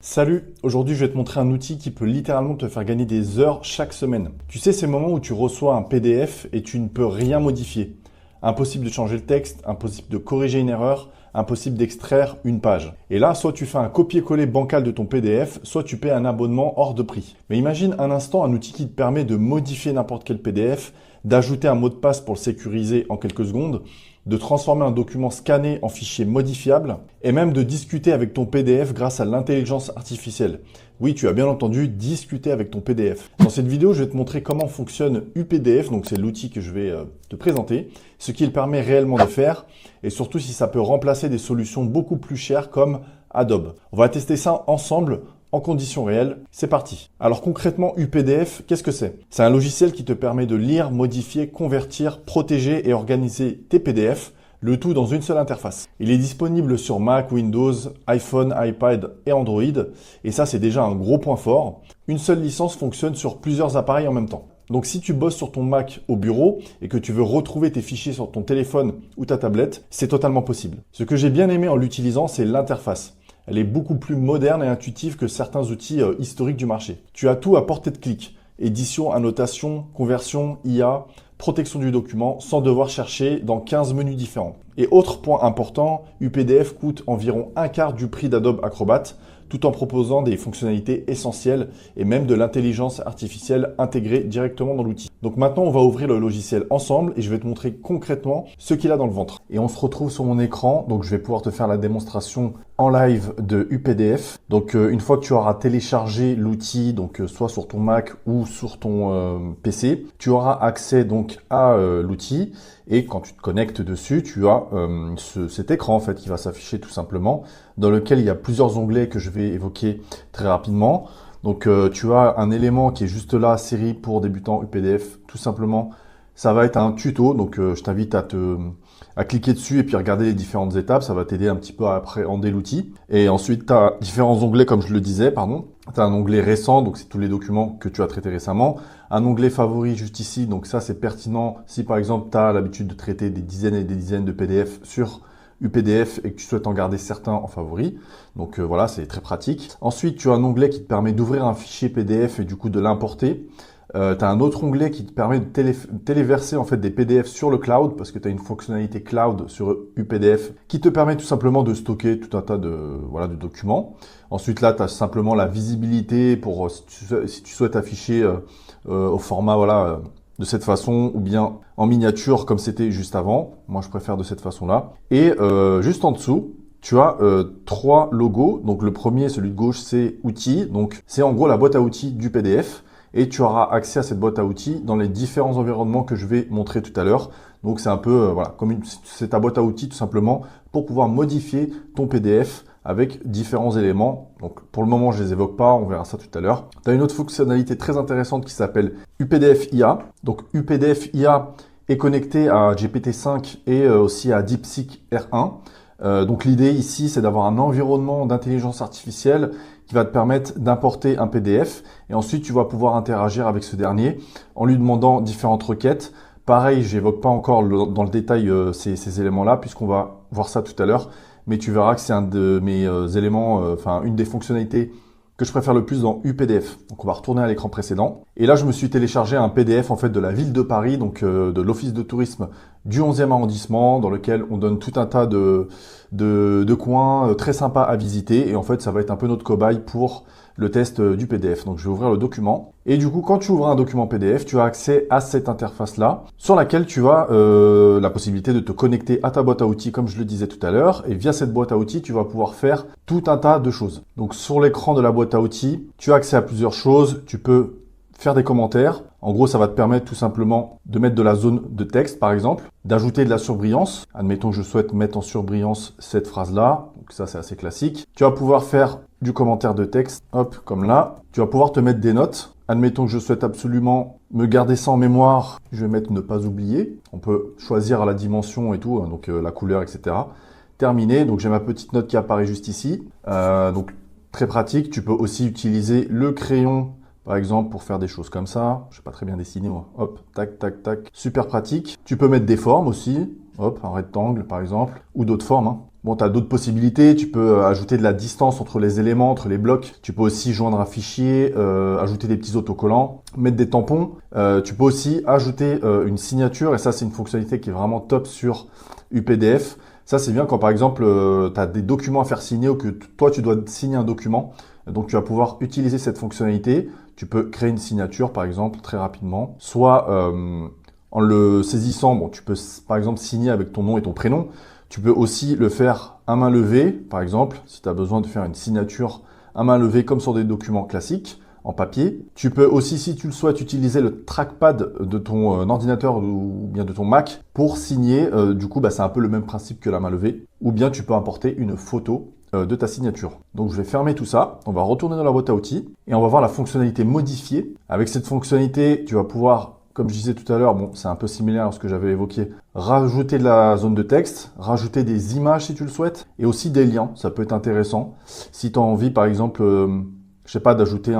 Salut, aujourd'hui je vais te montrer un outil qui peut littéralement te faire gagner des heures chaque semaine. Tu sais ces moments où tu reçois un PDF et tu ne peux rien modifier. Impossible de changer le texte, impossible de corriger une erreur, impossible d'extraire une page. Et là, soit tu fais un copier-coller bancal de ton PDF, soit tu paies un abonnement hors de prix. Mais imagine un instant un outil qui te permet de modifier n'importe quel PDF, d'ajouter un mot de passe pour le sécuriser en quelques secondes, de transformer un document scanné en fichier modifiable et même de discuter avec ton PDF grâce à l'intelligence artificielle. Oui, tu as bien entendu, discuter avec ton PDF. Dans cette vidéo, je vais te montrer comment fonctionne UPDF, donc c'est l'outil que je vais te présenter, ce qu'il permet réellement de faire et surtout si ça peut remplacer des solutions beaucoup plus chères comme Adobe. On va tester ça ensemble en conditions réelles. C'est parti. Alors concrètement, UPDF, qu'est-ce que c'est? C'est un logiciel qui te permet de lire, modifier, convertir, protéger et organiser tes PDF, le tout dans une seule interface. Il est disponible sur Mac, Windows, iPhone, iPad et Android. Et ça, c'est déjà un gros point fort. Une seule licence fonctionne sur plusieurs appareils en même temps. Donc si tu bosses sur ton Mac au bureau et que tu veux retrouver tes fichiers sur ton téléphone ou ta tablette, c'est totalement possible. Ce que j'ai bien aimé en l'utilisant, c'est l'interface. Elle est beaucoup plus moderne et intuitive que certains outils historiques du marché. Tu as tout à portée de clic. Édition, annotation, conversion, IA, protection du document, sans devoir chercher dans 15 menus différents. Et autre point important, UPDF coûte environ un quart du prix d'Adobe Acrobat, tout en proposant des fonctionnalités essentielles et même de l'intelligence artificielle intégrée directement dans l'outil. Donc maintenant, on va ouvrir le logiciel ensemble et je vais te montrer concrètement ce qu'il a dans le ventre. Et on se retrouve sur mon écran, donc je vais pouvoir te faire la démonstration en live de UPDF. Donc une fois que tu auras téléchargé l'outil, donc soit sur ton Mac ou sur ton PC, tu auras accès donc à l'outil et quand tu te connectes dessus, tu as cet écran en fait qui va s'afficher tout simplement, dans lequel il y a plusieurs onglets que je vais évoquer très rapidement. Donc tu as un élément qui est juste là, série pour débutants UPDF, tout simplement. Ça va être un tuto, donc je t'invite à cliquer dessus et puis regarder les différentes étapes. Ça va t'aider un petit peu à appréhender l'outil. Et ensuite, tu as différents onglets, comme je le disais, pardon. Tu as un onglet récent, donc c'est tous les documents que tu as traités récemment. Un onglet favori juste ici, donc ça c'est pertinent si par exemple tu as l'habitude de traiter des dizaines et des dizaines de PDF sur UPDF et que tu souhaites en garder certains en favori. Donc voilà, c'est très pratique. Ensuite, tu as un onglet qui te permet d'ouvrir un fichier PDF et du coup de l'importer. Tu as un autre onglet qui te permet de téléverser en fait des PDF sur le cloud parce que tu as une fonctionnalité cloud sur UPDF qui te permet tout simplement de stocker tout un tas de documents. Ensuite là, tu as simplement la visibilité pour si tu souhaites afficher au format de cette façon ou bien en miniature comme c'était juste avant. Moi, je préfère de cette façon-là. Et juste en dessous, tu as trois logos. Donc le premier, celui de gauche, c'est outils. Donc c'est en gros la boîte à outils du PDF. Et tu auras accès à cette boîte à outils dans les différents environnements que je vais montrer tout à l'heure. Donc c'est un peu c'est ta boîte à outils tout simplement pour pouvoir modifier ton PDF avec différents éléments. Donc pour le moment, je les évoque pas, on verra ça tout à l'heure. Tu as une autre fonctionnalité très intéressante qui s'appelle UPDF IA. Donc UPDF IA est connecté à GPT-5 et aussi à DeepSeek R1. Donc l'idée ici, c'est d'avoir un environnement d'intelligence artificielle qui va te permettre d'importer un PDF et ensuite tu vas pouvoir interagir avec ce dernier en lui demandant différentes requêtes. Pareil, j'évoque pas encore dans le détail ces éléments-là puisqu'on va voir ça tout à l'heure, mais tu verras que c'est un de mes éléments, une des fonctionnalités que je préfère le plus dans UPDF. Donc on va retourner à l'écran précédent. Et là, je me suis téléchargé un PDF en fait de la ville de Paris, donc de l'office de tourisme du 11e arrondissement, dans lequel on donne tout un tas de coins très sympas à visiter. Et en fait, ça va être un peu notre cobaye pour le test du PDF. Donc je vais ouvrir le document. Et du coup, quand tu ouvres un document PDF, tu as accès à cette interface-là, sur laquelle tu as la possibilité de te connecter à ta boîte à outils, comme je le disais tout à l'heure. Et via cette boîte à outils, tu vas pouvoir faire tout un tas de choses. Donc sur l'écran de la boîte à outils, tu as accès à plusieurs choses. Tu peux faire des commentaires. En gros, ça va te permettre tout simplement de mettre de la zone de texte, par exemple, d'ajouter de la surbrillance. Admettons que je souhaite mettre en surbrillance cette phrase-là. Donc ça, c'est assez classique. Tu vas pouvoir faire du commentaire de texte, hop, comme là. Tu vas pouvoir te mettre des notes. Admettons que je souhaite absolument me garder ça en mémoire. Je vais mettre ne pas oublier. On peut choisir la dimension et tout, hein, donc la couleur, etc. Terminé. Donc j'ai ma petite note qui apparaît juste ici. Donc très pratique. Tu peux aussi utiliser le crayon, par exemple, pour faire des choses comme ça. Je sais pas très bien dessiner, moi. Hop, tac, tac, tac. Super pratique. Tu peux mettre des formes aussi. Hop, un rectangle, par exemple. Ou d'autres formes, hein. Bon, tu as d'autres possibilités. Tu peux ajouter de la distance entre les éléments, entre les blocs. Tu peux aussi joindre un fichier, ajouter des petits autocollants, mettre des tampons. Tu peux aussi ajouter une signature. Et ça, c'est une fonctionnalité qui est vraiment top sur UPDF. Ça, c'est bien quand, par exemple, tu as des documents à faire signer ou que toi, tu dois signer un document. Donc, tu vas pouvoir utiliser cette fonctionnalité. Tu peux créer une signature, par exemple, très rapidement. Soit en le saisissant, bon, tu peux, par exemple, signer avec ton nom et ton prénom. Tu peux aussi le faire à main levée, par exemple, si tu as besoin de faire une signature à main levée comme sur des documents classiques en papier. Tu peux aussi, si tu le souhaites, utiliser le trackpad de ton ordinateur ou bien de ton Mac pour signer. Du coup, c'est un peu le même principe que la main levée. Ou bien tu peux importer une photo de ta signature. Donc, je vais fermer tout ça. On va retourner dans la boîte à outils et on va voir la fonctionnalité modifiée. Avec cette fonctionnalité, tu vas pouvoir, comme je disais tout à l'heure, bon, c'est un peu similaire à ce que j'avais évoqué, rajouter de la zone de texte, rajouter des images si tu le souhaites, et aussi des liens, ça peut être intéressant. Si tu as envie, par exemple, je sais pas, d'ajouter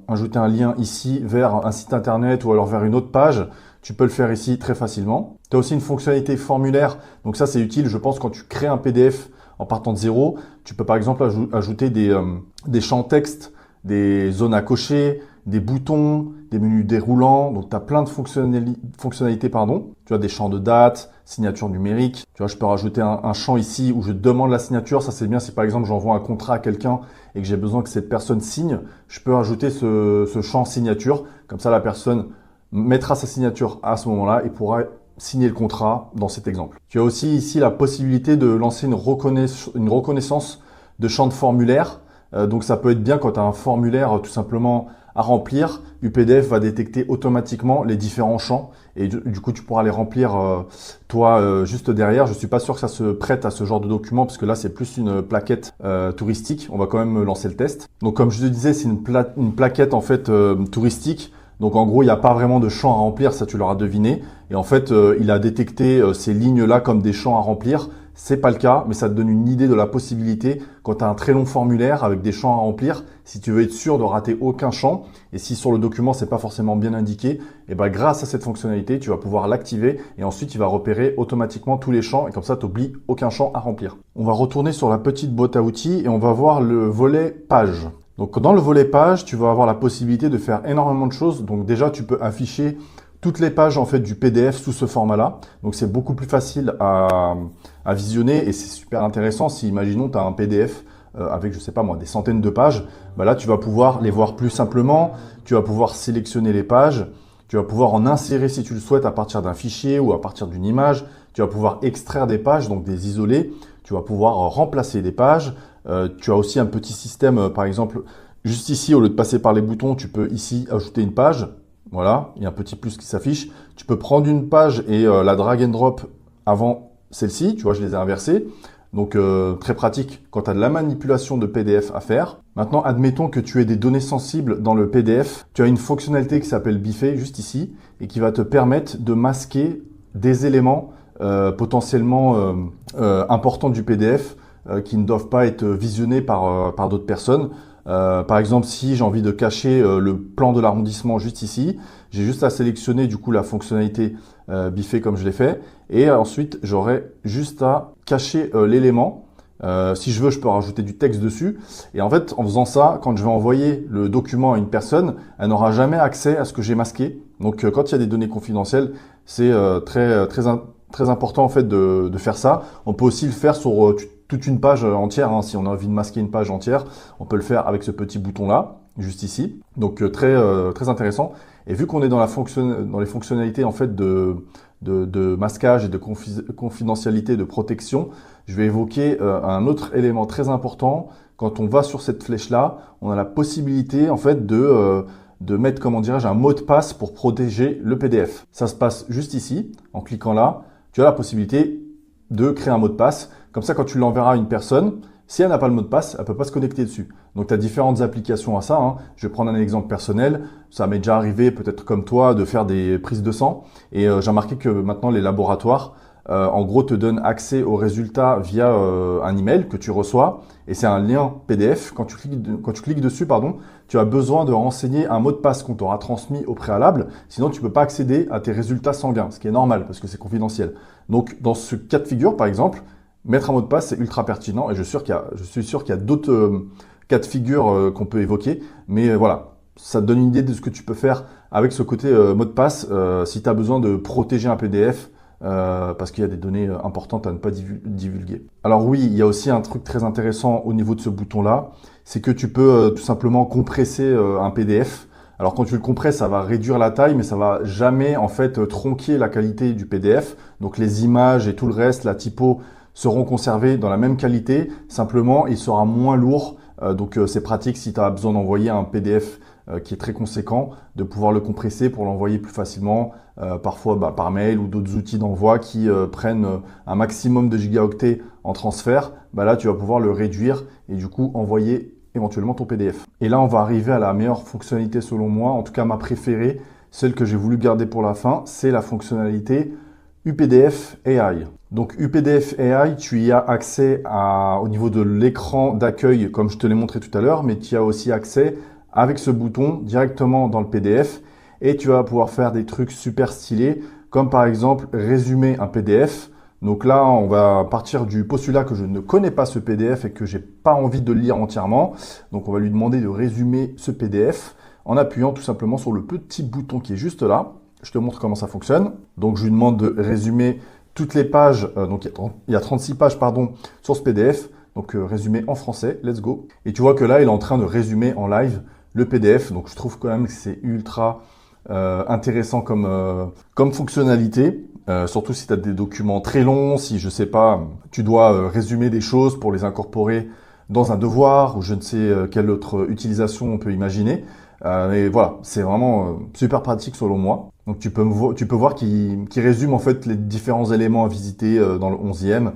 ajouter un lien ici vers un site internet ou alors vers une autre page, tu peux le faire ici très facilement. Tu as aussi une fonctionnalité formulaire, donc ça c'est utile, je pense, quand tu crées un PDF en partant de zéro. Tu peux par exemple ajouter des champs texte, des zones à cocher, des boutons, des menus déroulants. Donc, tu as plein de fonctionnalités. Tu as des champs de date, signature numérique. Tu vois, je peux rajouter un champ ici où je demande la signature. Ça, c'est bien si par exemple, j'envoie un contrat à quelqu'un et que j'ai besoin que cette personne signe. Je peux rajouter ce champ signature. Comme ça, la personne mettra sa signature à ce moment-là et pourra signer le contrat dans cet exemple. Tu as aussi ici la possibilité de lancer une reconnaissance de champs de formulaire. Donc, ça peut être bien quand tu as un formulaire tout simplement à remplir. UPDF va détecter automatiquement les différents champs et du coup, tu pourras les remplir toi juste derrière. Je suis pas sûr que ça se prête à ce genre de document parce que là, c'est plus une plaquette touristique. On va quand même lancer le test. Donc, comme je te disais, c'est une plaquette en fait touristique. Donc, en gros, il n'y a pas vraiment de champs à remplir, ça tu l'auras deviné. Et en fait, il a détecté ces lignes-là comme des champs à remplir. C'est pas le cas, mais ça te donne une idée de la possibilité quand tu as un très long formulaire avec des champs à remplir. Si tu veux être sûr de rater aucun champ et si sur le document c'est pas forcément bien indiqué, et grâce à cette fonctionnalité, tu vas pouvoir l'activer et ensuite il va repérer automatiquement tous les champs et comme ça tu n'oublies aucun champ à remplir. On va retourner sur la petite boîte à outils et on va voir le volet page. Donc dans le volet page, tu vas avoir la possibilité de faire énormément de choses. Donc déjà, tu peux afficher toutes les pages en fait du PDF sous ce format-là. Donc c'est beaucoup plus facile à visionner et c'est super intéressant si, imaginons, tu as un PDF avec, je sais pas moi, des centaines de pages. Là, tu vas pouvoir les voir plus simplement. Tu vas pouvoir sélectionner les pages. Tu vas pouvoir en insérer si tu le souhaites à partir d'un fichier ou à partir d'une image. Tu vas pouvoir extraire des pages, donc des isolés. Tu vas pouvoir remplacer des pages. Tu as aussi un petit système, par exemple, juste ici, au lieu de passer par les boutons, tu peux ici ajouter une page. Voilà, il y a un petit plus qui s'affiche. Tu peux prendre une page et la drag and drop avant celle-ci. Tu vois, je les ai inversées. Donc, très pratique quand tu as de la manipulation de PDF à faire. Maintenant, admettons que tu aies des données sensibles dans le PDF. Tu as une fonctionnalité qui s'appelle biffer, juste ici, et qui va te permettre de masquer des éléments potentiellement importants du PDF qui ne doivent pas être visionnés par d'autres personnes. Par exemple, si j'ai envie de cacher le plan de l'arrondissement juste ici, j'ai juste à sélectionner du coup la fonctionnalité biffer comme je l'ai fait. Et ensuite, j'aurai juste à cacher l'élément. Si je veux, je peux rajouter du texte dessus. Et en fait, en faisant ça, quand je vais envoyer le document à une personne, elle n'aura jamais accès à ce que j'ai masqué. Donc, quand il y a des données confidentielles, c'est très important en fait de faire ça. On peut aussi le faire sur toute une page entière. Si on a envie de masquer une page entière, on peut le faire avec ce petit bouton-là, juste ici. Donc, très intéressant. Et vu qu'on est dans les fonctionnalités en fait de masquage et de confidentialité, de protection, je vais évoquer un autre élément très important. Quand on va sur cette flèche-là, on a la possibilité en fait de mettre, comment dirais-je, un mot de passe pour protéger le PDF. Ça se passe juste ici. En cliquant là, tu as la possibilité de créer un mot de passe. Comme ça, quand tu l'enverras à une personne, si elle n'a pas le mot de passe, elle ne peut pas se connecter dessus. Donc, tu as différentes applications à ça. Je vais prendre un exemple personnel. Ça m'est déjà arrivé, peut-être comme toi, de faire des prises de sang. Et j'ai remarqué que maintenant, les laboratoires, en gros, te donnent accès aux résultats via un email que tu reçois. Et c'est un lien PDF. Quand tu cliques dessus, tu as besoin de renseigner un mot de passe qu'on t'aura transmis au préalable. Sinon, tu ne peux pas accéder à tes résultats sanguins, ce qui est normal parce que c'est confidentiel. Donc, dans ce cas de figure, par exemple, Mettre un mot de passe, c'est ultra pertinent et je suis sûr qu'il y a d'autres cas de figure qu'on peut évoquer. Mais voilà, ça te donne une idée de ce que tu peux faire avec ce côté mot de passe si tu as besoin de protéger un PDF parce qu'il y a des données importantes à ne pas divulguer. Alors oui, il y a aussi un truc très intéressant au niveau de ce bouton-là, c'est que tu peux tout simplement compresser un PDF. Alors quand tu le compresses, ça va réduire la taille, mais ça va jamais en fait tronquer la qualité du PDF. Donc les images et tout le reste, la typo seront conservés dans la même qualité. Simplement, il sera moins lourd. Donc c'est pratique si tu as besoin d'envoyer un PDF qui est très conséquent, de pouvoir le compresser pour l'envoyer plus facilement, parfois par mail ou d'autres outils d'envoi qui prennent un maximum de gigaoctets en transfert. Là, tu vas pouvoir le réduire et du coup envoyer éventuellement ton PDF. Et là, on va arriver à la meilleure fonctionnalité selon moi, en tout cas ma préférée, celle que j'ai voulu garder pour la fin, c'est la fonctionnalité UPDF AI. Donc UPDF AI, tu y as accès au niveau de l'écran d'accueil, comme je te l'ai montré tout à l'heure, mais tu y as aussi accès avec ce bouton directement dans le PDF et tu vas pouvoir faire des trucs super stylés, comme par exemple résumer un PDF. Donc là, on va partir du postulat que je ne connais pas ce PDF et que j'ai pas envie de le lire entièrement. Donc on va lui demander de résumer ce PDF en appuyant tout simplement sur le petit bouton qui est juste là. Je te montre comment ça fonctionne. Donc je lui demande de résumer toutes les pages. Donc il y a 36 pages sur ce PDF. Donc résumé en français, let's go. Et tu vois que là, il est en train de résumer en live le PDF. Donc je trouve quand même que c'est ultra intéressant comme fonctionnalité. Surtout si tu as des documents très longs, si je sais pas, tu dois résumer des choses pour les incorporer dans un devoir ou je ne sais quelle autre utilisation on peut imaginer. Et voilà, c'est vraiment super pratique selon moi. Donc tu peux voir qu'il résume en fait les différents éléments à visiter dans le 11e.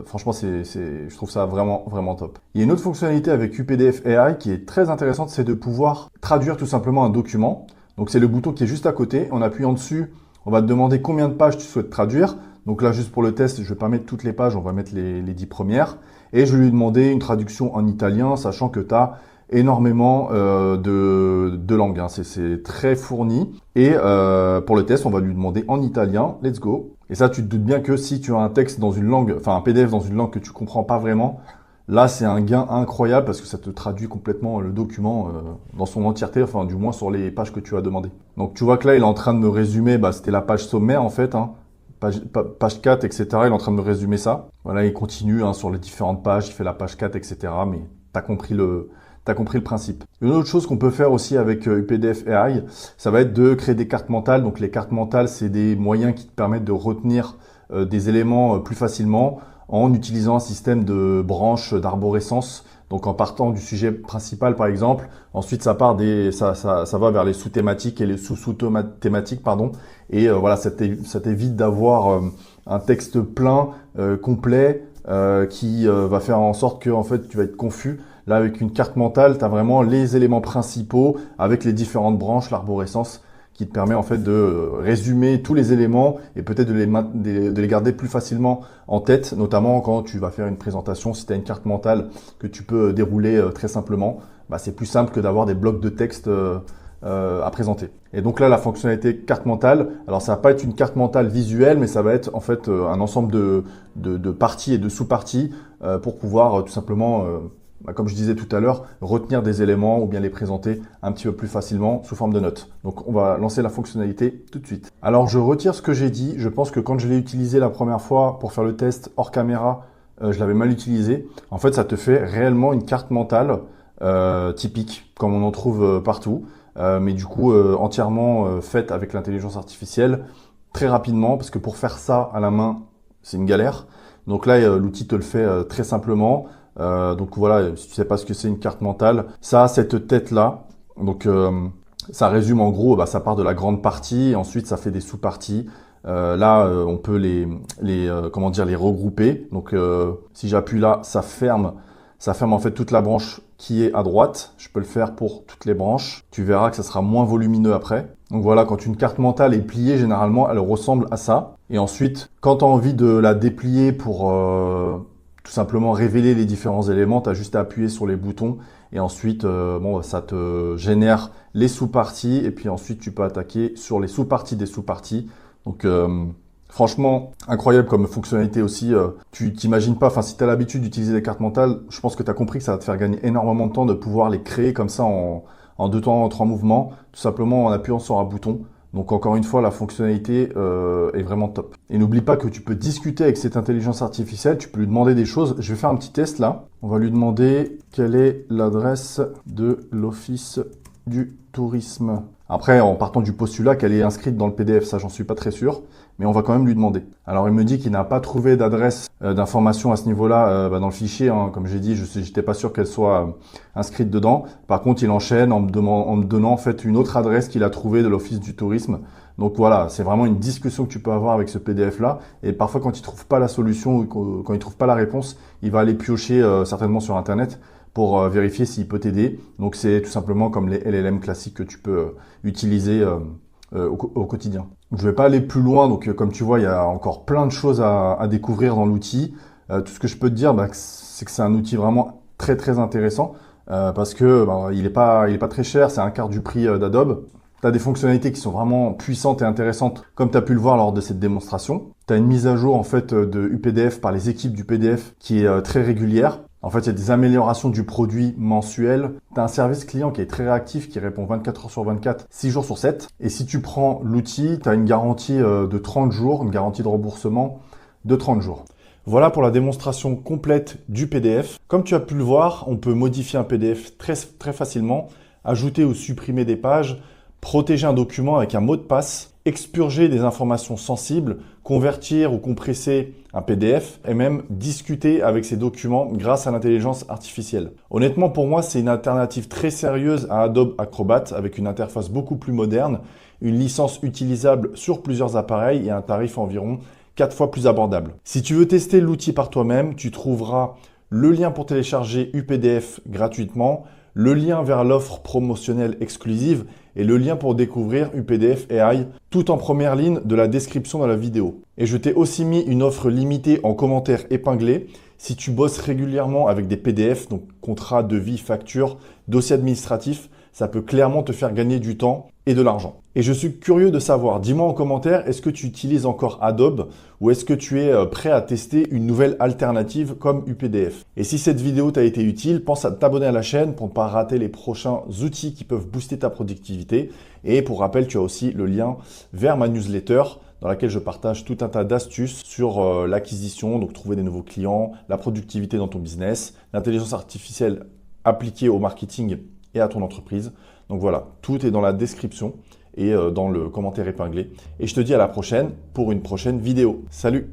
Franchement, je trouve ça vraiment, vraiment top. Il y a une autre fonctionnalité avec UPDF AI qui est très intéressante, c'est de pouvoir traduire tout simplement un document. Donc c'est le bouton qui est juste à côté. En appuyant dessus, on va te demander combien de pages tu souhaites traduire. Donc là, juste pour le test, je ne vais pas mettre toutes les pages, on va mettre les 10 premières. Et je vais lui demander une traduction en italien, sachant que tu as énormément de langues. C'est très fourni. Et pour le test, on va lui demander en italien. Let's go. Et ça, tu te doutes bien que si tu as un texte dans une langue, enfin un PDF dans une langue que tu comprends pas vraiment, là, c'est un gain incroyable parce que ça te traduit complètement le document dans son entièreté, enfin du moins sur les pages que tu as demandé. Donc tu vois que là, il est en train de me résumer, c'était la page sommaire en fait, page 4, etc. Il est en train de me résumer ça. Voilà, il continue sur les différentes pages, il fait la page 4, etc. Mais tu as compris le principe. Une autre chose qu'on peut faire aussi avec UPDF AI, ça va être de créer des cartes mentales. Donc les cartes mentales, c'est des moyens qui te permettent de retenir des éléments plus facilement en utilisant un système de branches d'arborescence. Donc en partant du sujet principal par exemple, ensuite ça va vers les sous-thématiques et les sous-sous-thématiques Et voilà, ça t'évite d'avoir un texte plein, complet, qui va faire en sorte que en fait tu vas être confus. Là, avec une carte mentale, tu as vraiment les éléments principaux avec les différentes branches, l'arborescence, qui te permet en fait de résumer tous les éléments et peut-être de les garder plus facilement en tête, notamment quand tu vas faire une présentation. Si tu as une carte mentale que tu peux dérouler très simplement, c'est plus simple que d'avoir des blocs de texte à présenter. Et donc là, la fonctionnalité carte mentale, alors ça va pas être une carte mentale visuelle, mais ça va être en fait un ensemble de parties et de sous-parties pour pouvoir tout simplement comme je disais tout à l'heure, retenir des éléments ou bien les présenter un petit peu plus facilement sous forme de notes. Donc on va lancer la fonctionnalité tout de suite. Alors je retire ce que j'ai dit. Je pense que quand je l'ai utilisé la première fois pour faire le test hors caméra, je l'avais mal utilisé. En fait, ça te fait réellement une carte mentale typique, comme on en trouve partout, mais du coup entièrement faite avec l'intelligence artificielle très rapidement, parce que pour faire ça à la main, c'est une galère. Donc là, l'outil te le fait très simplement. Donc voilà, si tu sais pas ce que c'est une carte mentale, ça a cette tête-là. Donc ça résume en gros, ça part de la grande partie, et ensuite ça fait des sous-parties. Là, on peut les regrouper. Donc si j'appuie là, ça ferme en fait toute la branche qui est à droite. Je peux le faire pour toutes les branches. Tu verras que ça sera moins volumineux après. Donc voilà, quand une carte mentale est pliée, généralement, elle ressemble à ça. Et ensuite, quand tu as envie de la déplier pour tout simplement révéler les différents éléments, tu as juste à appuyer sur les boutons et ensuite ça te génère les sous-parties et puis ensuite tu peux attaquer sur les sous-parties des sous-parties. Donc Franchement, incroyable comme fonctionnalité aussi. Tu t'imagines pas, enfin si tu as l'habitude d'utiliser les cartes mentales, je pense que tu as compris que ça va te faire gagner énormément de temps de pouvoir les créer comme ça en 2 temps, en 3 mouvements, tout simplement en appuyant sur un bouton. Donc encore une fois, la fonctionnalité est vraiment top. Et n'oublie pas que tu peux discuter avec cette intelligence artificielle, tu peux lui demander des choses. Je vais faire un petit test là. On va lui demander quelle est l'adresse de l'Office du tourisme. Après, en partant du postulat qu'elle est inscrite dans le PDF, ça j'en suis pas très sûr, mais on va quand même lui demander. Alors il me dit qu'il n'a pas trouvé d'adresse d'information à ce niveau-là dans le fichier, hein. Comme j'ai dit, je n'étais pas sûr qu'elle soit inscrite dedans. Par contre, il enchaîne en me donnant en fait une autre adresse qu'il a trouvée de l'Office du tourisme. Donc voilà, c'est vraiment une discussion que tu peux avoir avec ce PDF-là. Et parfois, quand il trouve pas la solution ou quand il trouve pas la réponse, il va aller piocher certainement sur Internet pour vérifier s'il peut t'aider. Donc c'est tout simplement comme les LLM classiques que tu peux utiliser au quotidien. Je ne vais pas aller plus loin, donc comme tu vois, il y a encore plein de choses à découvrir dans l'outil. Tout ce que je peux te dire, c'est que c'est un outil vraiment très très intéressant parce que il est pas très cher, c'est un quart du prix d'Adobe. Tu as des fonctionnalités qui sont vraiment puissantes et intéressantes, comme tu as pu le voir lors de cette démonstration. Tu as une mise à jour en fait de UPDF par les équipes du PDF qui est très régulière. En fait, il y a des améliorations du produit mensuel. Tu as un service client qui est très réactif, qui répond 24 heures sur 24, 6 jours sur 7. Et si tu prends l'outil, tu as une garantie de 30 jours, une garantie de remboursement de 30 jours. Voilà pour la démonstration complète du PDF. Comme tu as pu le voir, on peut modifier un PDF très, très facilement, ajouter ou supprimer des pages, protéger un document avec un mot de passe, expurger des informations sensibles, convertir ou compresser un PDF et même discuter avec ces documents grâce à l'intelligence artificielle. Honnêtement, pour moi, c'est une alternative très sérieuse à Adobe Acrobat avec une interface beaucoup plus moderne, une licence utilisable sur plusieurs appareils et un tarif environ 4 fois plus abordable. Si tu veux tester l'outil par toi-même, tu trouveras le lien pour télécharger UPDF gratuitement, le lien vers l'offre promotionnelle exclusive et le lien pour découvrir UPDF AI tout en première ligne de la description de la vidéo. Et je t'ai aussi mis une offre limitée en commentaire épinglé si tu bosses régulièrement avec des PDF, donc contrats, devis, factures, dossiers administratifs, ça peut clairement te faire gagner du temps et de l'argent. Et je suis curieux de savoir, dis-moi en commentaire, est-ce que tu utilises encore Adobe ou est-ce que tu es prêt à tester une nouvelle alternative comme UPDF? Et si cette vidéo t'a été utile, pense à t'abonner à la chaîne pour ne pas rater les prochains outils qui peuvent booster ta productivité. Et pour rappel, tu as aussi le lien vers ma newsletter dans laquelle je partage tout un tas d'astuces sur l'acquisition, donc trouver des nouveaux clients, la productivité dans ton business, l'intelligence artificielle appliquée au marketing et à ton entreprise. Donc voilà, tout est dans la description et dans le commentaire épinglé. Et je te dis à la prochaine pour une prochaine vidéo. Salut!